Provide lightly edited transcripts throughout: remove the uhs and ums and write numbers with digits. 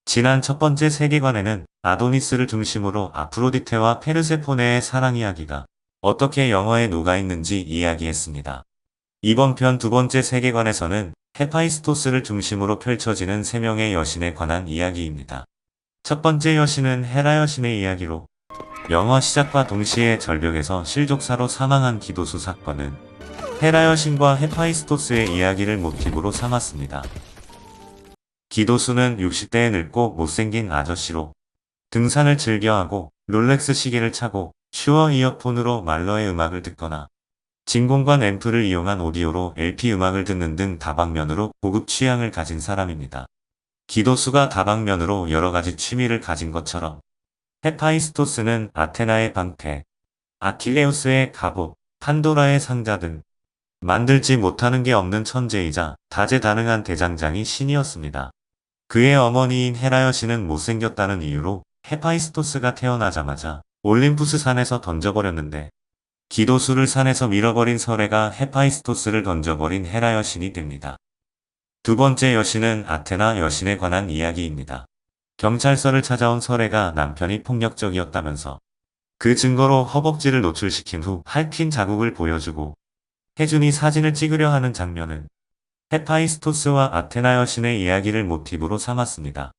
지난 첫 번째 세계관에는 아도니스를 중심으로 아프로디테와 페르세포네의 사랑 이야기가 어떻게 영화에 녹아있는지 이야기했습니다. 이번 편 두 번째 세계관에서는 헤파이스토스를 중심으로 펼쳐지는 세 명의 여신에 관한 이야기입니다. 첫 번째 여신은 헤라 여신의 이야기로 영화 시작과 동시에 절벽에서 실족사로 사망한 기도수 사건은 헤라 여신과 헤파이스토스의 이야기를 모티브로 삼았습니다. 기도수는 60대에 늙고 못생긴 아저씨로 등산을 즐겨하고 롤렉스 시계를 차고 슈어 이어폰으로 말러의 음악을 듣거나 진공관 앰프를 이용한 오디오로 LP 음악을 듣는 등 다방면으로 고급 취향을 가진 사람입니다. 기도수가 다방면으로 여러가지 취미를 가진 것처럼 헤파이스토스는 아테나의 방패, 아킬레우스의 갑옷, 판도라의 상자 등 만들지 못하는 게 없는 천재이자 다재다능한 대장장이 신이었습니다. 그의 어머니인 헤라 여신은 못생겼다는 이유로 헤파이스토스가 태어나자마자 올림푸스 산에서 던져버렸는데 기도수를 산에서 밀어버린 설에가 헤파이스토스를 던져버린 헤라 여신이 됩니다. 두 번째 여신은 아테나 여신에 관한 이야기입니다. 경찰서를 찾아온 설에가 남편이 폭력적이었다면서 그 증거로 허벅지를 노출시킨 후 핥힌 자국을 보여주고 혜준이 사진을 찍으려 하는 장면은 헤파이스토스와 아테나 여신의 이야기를 모티브로 삼았습니다.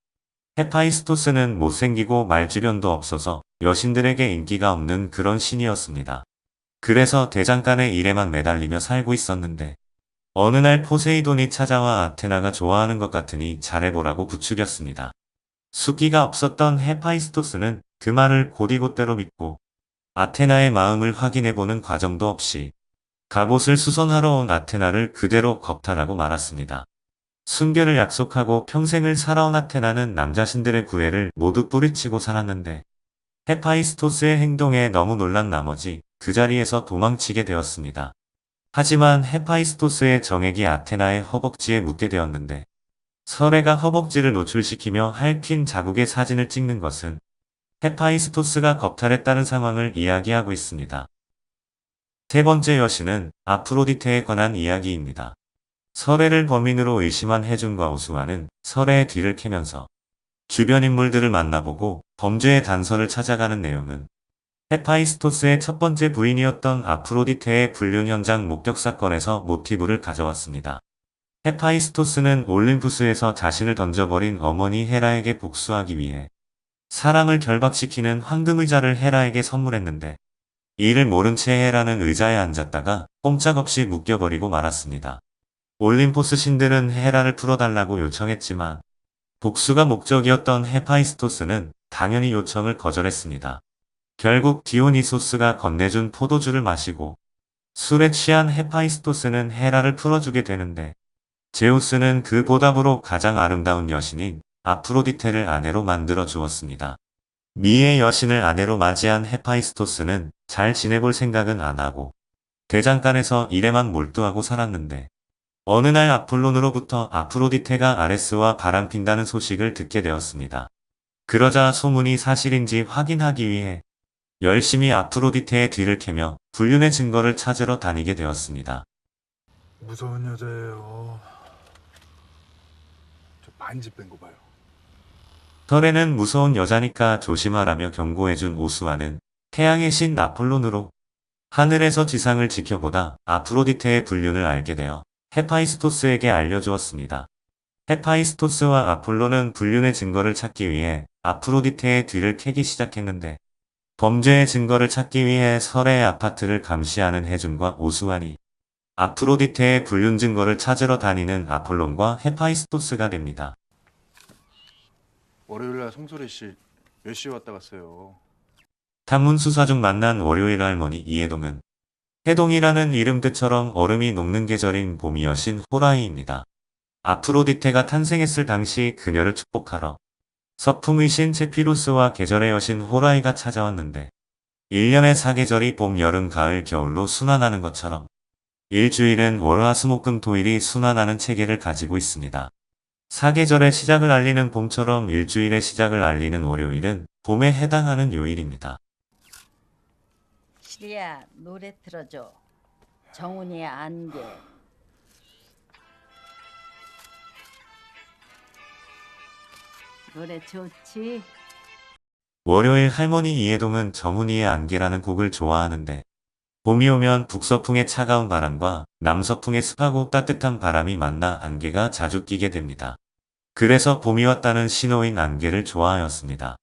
헤파이스토스는 못생기고 말주변도 없어서 여신들에게 인기가 없는 그런 신이었습니다. 그래서 대장간의 일에만 매달리며 살고 있었는데 어느 날 포세이돈이 찾아와 아테나가 좋아하는 것 같으니 잘해보라고 부추겼습니다. 숫기가 없었던 헤파이스토스는 그 말을 곧이곧대로 믿고 아테나의 마음을 확인해보는 과정도 없이 갑옷을 수선하러 온 아테나를 그대로 겁탈하고 말았습니다. 순결을 약속하고 평생을 살아온 아테나는 남자신들의 구애를 모두 뿌리치고 살았는데 헤파이스토스의 행동에 너무 놀란 나머지 그 자리에서 도망치게 되었습니다. 하지만 헤파이스토스의 정액이 아테나의 허벅지에 묻게 되었는데 설에가 허벅지를 노출시키며 핥힌 자국의 사진을 찍는 것은 헤파이스토스가 겁탈했다는 상황을 이야기하고 있습니다. 세 번째 여신은 아프로디테에 관한 이야기입니다. 설애를 범인으로 의심한 혜준과 오수아는 설애의 뒤를 캐면서 주변 인물들을 만나보고 범죄의 단서를 찾아가는 내용은 헤파이스토스의 첫 번째 부인이었던 아프로디테의 불륜 현장 목격 사건에서 모티브를 가져왔습니다. 헤파이스토스는 올림푸스에서 자신을 던져버린 어머니 헤라에게 복수하기 위해 사랑을 결박시키는 황금의자를 헤라에게 선물했는데 이를 모른 채 헤라는 의자에 앉았다가 꼼짝없이 묶여버리고 말았습니다. 올림포스 신들은 헤라를 풀어달라고 요청했지만 복수가 목적이었던 헤파이스토스는 당연히 요청을 거절했습니다. 결국 디오니소스가 건네준 포도주를 마시고 술에 취한 헤파이스토스는 헤라를 풀어주게 되는데 제우스는 그 보답으로 가장 아름다운 여신인 아프로디테를 아내로 만들어 주었습니다. 미의 여신을 아내로 맞이한 헤파이스토스는 잘 지내볼 생각은 안 하고 대장간에서 일에만 몰두하고 살았는데 어느 날 아폴론으로부터 아프로디테가 아레스와 바람핀다는 소식을 듣게 되었습니다. 그러자 소문이 사실인지 확인하기 위해 열심히 아프로디테의 뒤를 캐며 불륜의 증거를 찾으러 다니게 되었습니다. 무서운 여자예요. 저 반지 뺀 거 봐요. 설에는 무서운 여자니까 조심하라며 경고해준 오수아는 태양의 신 아폴론으로 하늘에서 지상을 지켜보다 아프로디테의 불륜을 알게 되어 헤파이스토스에게 알려주었습니다. 헤파이스토스와 아폴로는 불륜의 증거를 찾기 위해 아프로디테의 뒤를 캐기 시작했는데 범죄의 증거를 찾기 위해 설의 아파트를 감시하는 혜준과 오수환이 아프로디테의 불륜 증거를 찾으러 다니는 아폴론과 헤파이스토스가 됩니다. 월요일날 송소리 씨 몇 시에 왔다 갔어요? 탐문 수사 중 만난 월요일 할머니 이해동은 해동이라는 이름 뜻처럼 얼음이 녹는 계절인 봄이 여신 호라이입니다. 아프로디테가 탄생했을 당시 그녀를 축복하러 서풍의 신 제피루스와 계절의 여신 호라이가 찾아왔는데 1년의 사계절이 봄, 여름, 가을, 겨울로 순환하는 것처럼 일주일은 월, 화, 수, 목, 금, 토일이 순환하는 체계를 가지고 있습니다. 사계절의 시작을 알리는 봄처럼 일주일의 시작을 알리는 월요일은 봄에 해당하는 요일입니다. 시리야 노래 틀어줘. 정훈이의 안개. 노래 좋지? 월요일 할머니 이해동은 정훈이의 안개라는 곡을 좋아하는데 봄이 오면 북서풍의 차가운 바람과 남서풍의 습하고 따뜻한 바람이 만나 안개가 자주 끼게 됩니다. 그래서 봄이 왔다는 신호인 안개를 좋아하였습니다.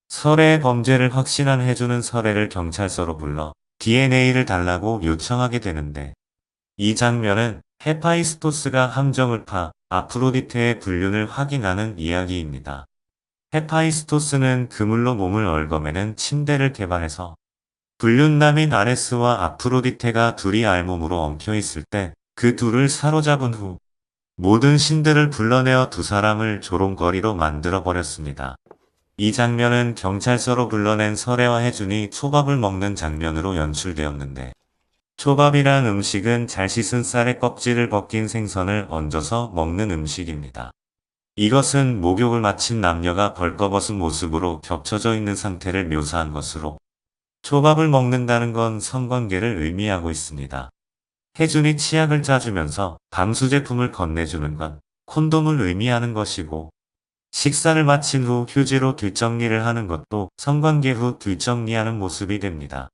설애의 범죄를 확신한 혜주는 설애를 경찰서로 불러 DNA를 달라고 요청하게 되는데 이 장면은 헤파이스토스가 함정을 파 아프로디테의 불륜을 확인하는 이야기입니다. 헤파이스토스는 그물로 몸을 얽어매는 침대를 개발해서 불륜남인 아레스와 아프로디테가 둘이 알몸으로 엉켜있을 때 그 둘을 사로잡은 후 모든 신들을 불러내어 두 사람을 조롱거리로 만들어버렸습니다. 이 장면은 경찰서로 불러낸 설애와 혜준이 초밥을 먹는 장면으로 연출되었는데 초밥이란 음식은 잘 씻은 쌀의 껍질을 벗긴 생선을 얹어서 먹는 음식입니다. 이것은 목욕을 마친 남녀가 벌거벗은 모습으로 겹쳐져 있는 상태를 묘사한 것으로 초밥을 먹는다는 건 성관계를 의미하고 있습니다. 혜준이 치약을 짜주면서 방수 제품을 건네주는 건 콘돔을 의미하는 것이고 식사를 마친 후 휴지로 뒷정리를 하는 것도 성관계 후 뒷정리하는 모습이 됩니다.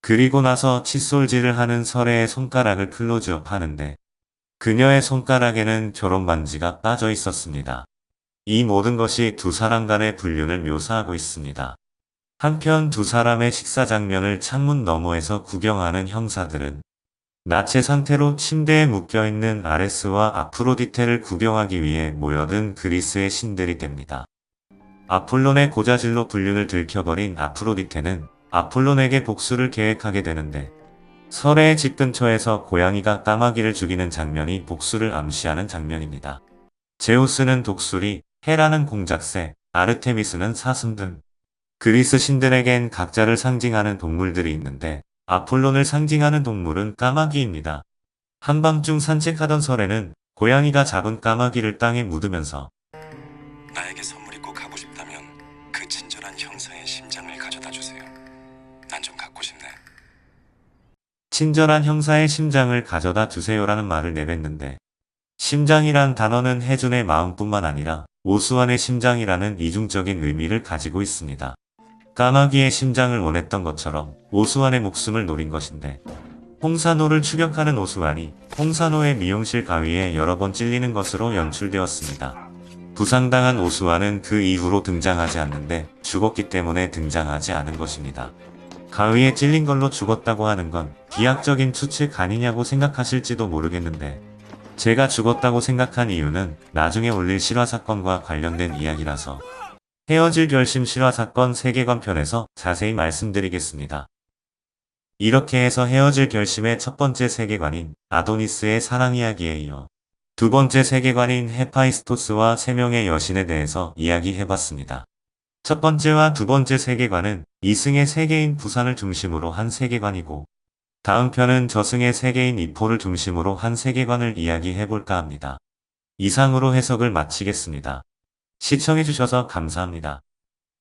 그리고 나서 칫솔질을 하는 설애의 손가락을 클로즈업 하는데 그녀의 손가락에는 결혼 반지가 빠져 있었습니다. 이 모든 것이 두 사람 간의 불륜을 묘사하고 있습니다. 한편 두 사람의 식사 장면을 창문 너머에서 구경하는 형사들은 나체 상태로 침대에 묶여있는 아레스와 아프로디테를 구경하기 위해 모여든 그리스의 신들이 됩니다. 아폴론의 고자질로 불륜을 들켜버린 아프로디테는 아폴론에게 복수를 계획하게 되는데 설애의 집 근처에서 고양이가 까마귀를 죽이는 장면이 복수를 암시하는 장면입니다. 제우스는 독수리, 헤라는 공작새, 아르테미스는 사슴 등 그리스 신들에겐 각자를 상징하는 동물들이 있는데 아폴론을 상징하는 동물은 까마귀입니다. 한밤중 산책하던 설애는 고양이가 잡은 까마귀를 땅에 묻으면서 나에게 선물이 꼭 가고 싶다면 그 친절한 형사의 심장을 가져다 주세요. 난 좀 갖고 싶네. 친절한 형사의 심장을 가져다 주세요라는 말을 내뱉는데 심장이란 단어는 혜준의 마음뿐만 아니라 오수환의 심장이라는 이중적인 의미를 가지고 있습니다. 까마귀의 심장을 원했던 것처럼 오수환의 목숨을 노린 것인데 홍산호를 추격하는 오수환이 홍산호의 미용실 가위에 여러 번 찔리는 것으로 연출되었습니다. 부상당한 오수환은 그 이후로 등장하지 않는데 죽었기 때문에 등장하지 않은 것입니다. 가위에 찔린 걸로 죽었다고 하는 건 비약적인 추측 아니냐고 생각하실지도 모르겠는데 제가 죽었다고 생각한 이유는 나중에 올릴 실화사건과 관련된 이야기라서 헤어질 결심 실화사건 세계관 편에서 자세히 말씀드리겠습니다. 이렇게 해서 헤어질 결심의 첫 번째 세계관인 아도니스의 사랑 이야기에 이어 두 번째 세계관인 헤파이스토스와 세 명의 여신에 대해서 이야기해봤습니다. 첫 번째와 두 번째 세계관은 이승의 세계인 부산을 중심으로 한 세계관이고 다음 편은 저승의 세계인 이포를 중심으로 한 세계관을 이야기해볼까 합니다. 이상으로 해석을 마치겠습니다. 시청해주셔서 감사합니다.